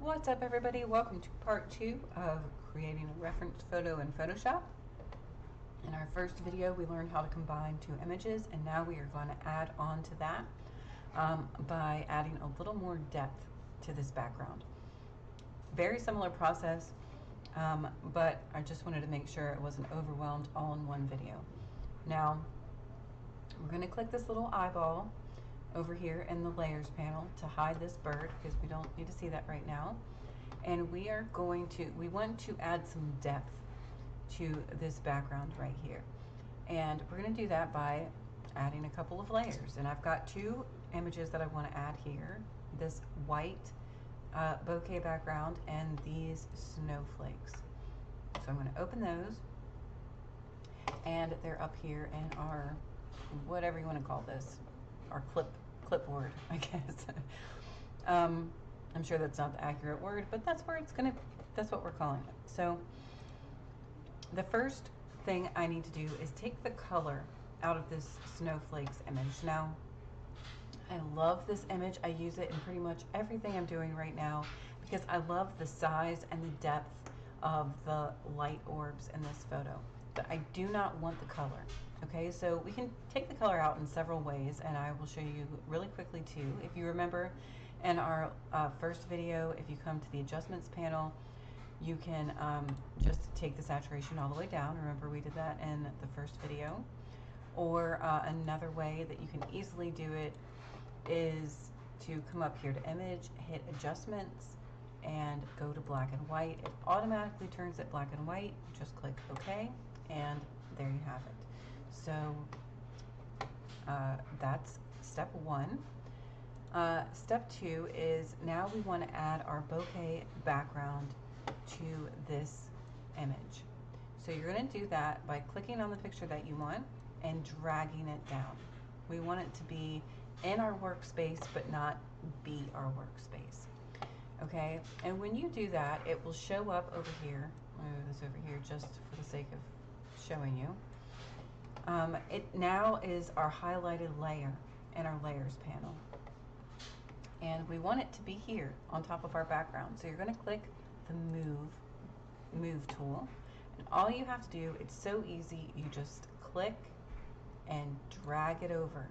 What's up, everybody? Welcome to part 2 of creating a reference photo in Photoshop. In our first video we learned how to combine two images, and now we are going to add on to that by adding a little more depth to this background. Very similar process, but I just wanted to make sure it wasn't overwhelmed all in one video. Now we're going to click this little eyeball over here in the layers panel to hide this bird because we don't need to see that right now. And we want to add some depth to this background right here. And we're going to do that by adding a couple of layers. And I've got two images that I want to add here. This white bokeh background and these snowflakes. So I'm going to open those, and they're up here in our, whatever you want to call this, our clipboard, I guess. I'm sure that's not the accurate word, but that's what we're calling it. So the first thing I need to do is take the color out of this snowflakes image. Now, I love this image. I use it in pretty much everything I'm doing right now because I love the size and the depth of the light orbs in this photo. But I do not want the color. Okay, so we can take the color out in several ways, and I will show you really quickly too. If you remember in our first video, if you come to the adjustments panel, you can just take the saturation all the way down. Remember, we did that in the first video. Or another way that you can easily do it is to come up here to image, hit adjustments, and go to black and white. It automatically turns it black and white. Just click OK, and there you have it. So that's step one. Step two is now we want to add our bokeh background to this image. So you're going to do that by clicking on the picture that you want and dragging it down. We want it to be in our workspace but not be our workspace. Okay, and when you do that, it will show up over here. I'll move this over here just for the sake of showing you. It now is our highlighted layer in our layers panel, and we want it to be here on top of our background. So you're going to click the move tool, and all you have to do, it's so easy, you just click and drag it over.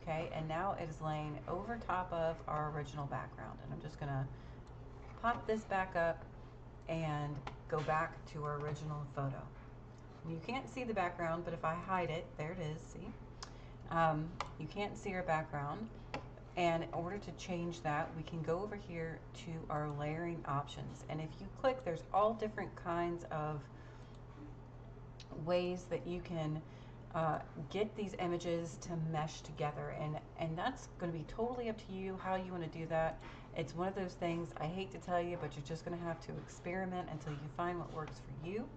Okay, and now it is laying over top of our original background, and I'm just going to pop this back up and go back to our original photo. And you can't see the background, but if I hide it, there it is, see? You can't see our background, and in order to change that, we can go over here to our layering options, and if you click, there's all different kinds of ways that you can get these images to mesh together, and that's going to be totally up to you how you want to do that. It's one of those things I hate to tell you, but you're just going to have to experiment until you find what works for you.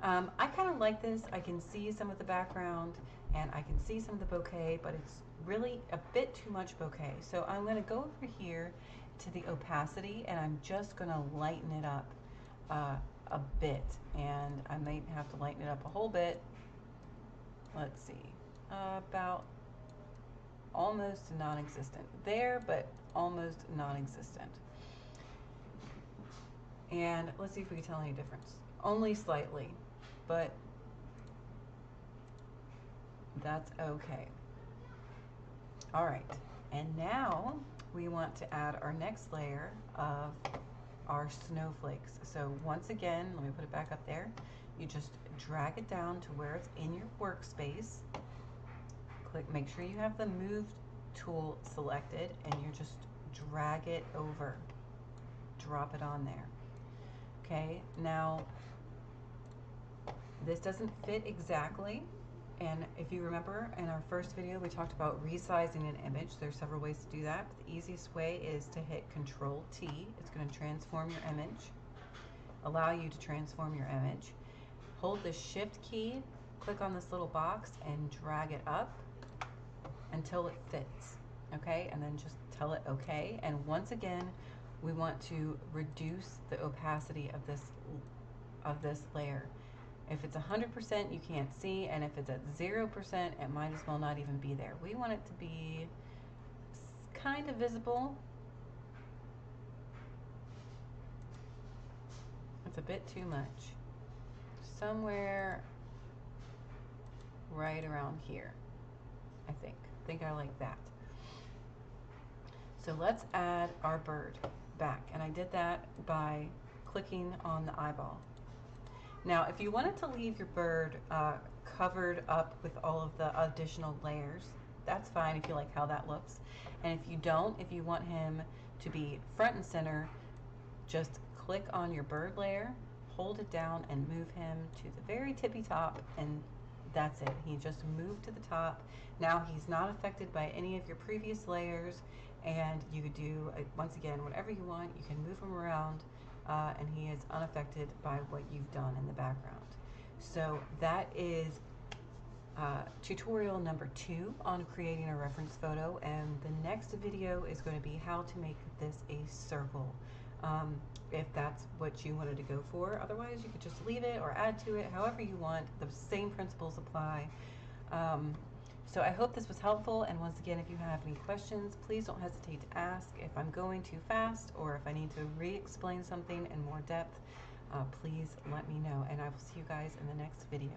I kind of like this. I can see some of the background and I can see some of the bokeh, but it's really a bit too much bokeh. So I'm going to go over here to the opacity, and I'm just going to lighten it up a bit, and I might have to lighten it up a whole bit. Let's see, about almost non-existent there, but almost non-existent. And let's see if we can tell any difference. Only slightly, but that's okay. All right, and now we want to add our next layer of our snowflakes. So once again, let me put it back up there. You just drag it down to where it's in your workspace. Click, make sure you have the move tool selected, and you just drag it over. Drop it on there. Okay, now this doesn't fit exactly, and if you remember in our first video we talked about resizing an image. There's several ways to do that, but the easiest way is to hit Control T. It's going to transform your image, allow you to transform your image. Hold the Shift key, click on this little box, and drag it up until it fits. Okay, and then just tell it okay. And once again, we want to reduce the opacity of this layer. If it's 100%, you can't see, and if it's at 0%, it might as well not even be there. We want it to be kind of visible, It's a bit too much. Somewhere right around here, I think. I think I like that. So let's add our bird back. And I did that by clicking on the eyeball. Now, if you wanted to leave your bird covered up with all of the additional layers, that's fine if you like how that looks. And if you don't, if you want him to be front and center, just click on your bird layer, hold it down, and move him to the very tippy top, and that's it. He just moved to the top. Now he's not affected by any of your previous layers, and you could do, once again, whatever you want. You can move him around, and he is unaffected by what you've done in the background. So that is tutorial number 2 on creating a reference photo, and the next video is going to be how to make this a circle, if that's what you wanted to go for. Otherwise, you could just leave it or add to it however you want. The same principles apply. So I hope this was helpful, and once again, if you have any questions, please don't hesitate to ask. If I'm going too fast or if I need to re-explain something in more depth, please let me know, and I will see you guys in the next video.